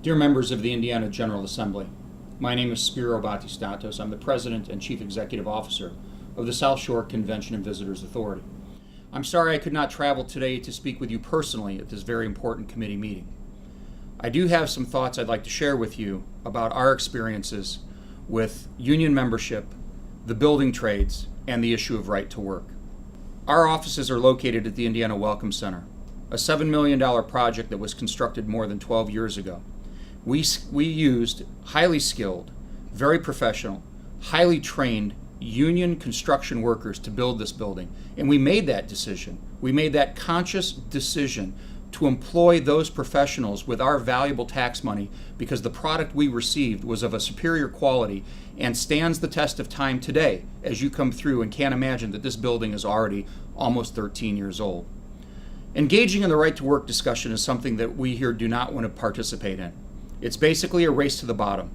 Dear members of the Indiana General Assembly, my name is Spero Batistatos. I'm the President and Chief Executive Officer of the South Shore Convention and Visitors Authority. I'm sorry I could not travel today to speak with you personally at this very important committee meeting. I do have some thoughts I'd like to share with you about our experiences with union membership, the building trades, and the issue of right to work. Our offices are located at the Indiana Welcome Center, a $7 million project that was constructed more than 12 years ago. We used highly skilled, very professional, highly trained union construction workers to build this building. And we made that decision. We made that conscious decision to employ those professionals with our valuable tax money because the product we received was of a superior quality and stands the test of time today as you come through and can't imagine that this building is already almost 13 years old. Engaging in the right to work discussion is something that we here do not want to participate in. It's basically a race to the bottom.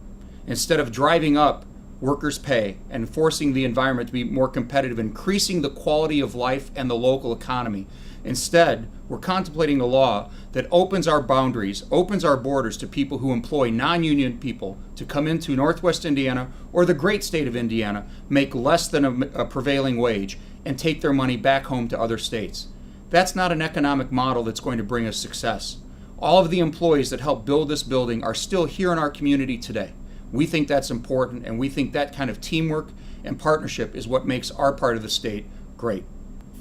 Instead of driving up workers' pay and forcing the environment to be more competitive, increasing the quality of life and the local economy, instead, we're contemplating a law that opens our boundaries, opens our borders to people who employ non-union people to come into Northwest Indiana or the great state of Indiana, make less than a prevailing wage, and take their money back home to other states. That's not an economic model that's going to bring us success. All of the employees that helped build this building are still here in our community today. We think that's important, and we think that kind of teamwork and partnership is what makes our part of the state great.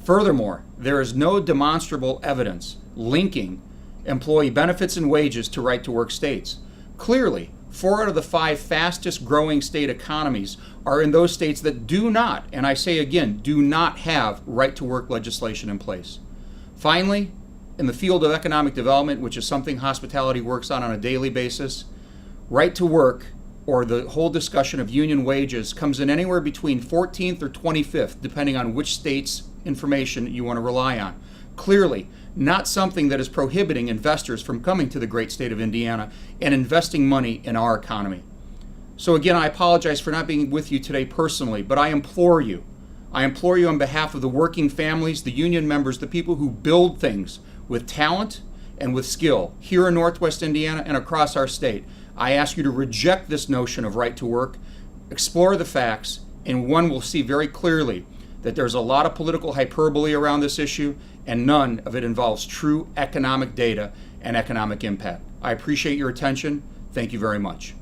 Furthermore, there is no demonstrable evidence linking employee benefits and wages to right-to-work states. Clearly, 4 out of the 5 fastest growing state economies are in those states that do not, and I say again, do not have right-to-work legislation in place. Finally, in the field of economic development, which is something hospitality works on a daily basis, right to work, or the whole discussion of union wages, comes in anywhere between 14th or 25th, depending on which state's information you want to rely on. Clearly, not something that is prohibiting investors from coming to the great state of Indiana and investing money in our economy. So again, I apologize for not being with you today personally, but I implore you on behalf of the working families, the union members, the people who build things with talent and with skill here in Northwest Indiana and across our state, I ask you to reject this notion of right to work, explore the facts, and one will see very clearly that there's a lot of political hyperbole around this issue, and none of it involves true economic data and economic impact. I appreciate your attention. Thank you very much.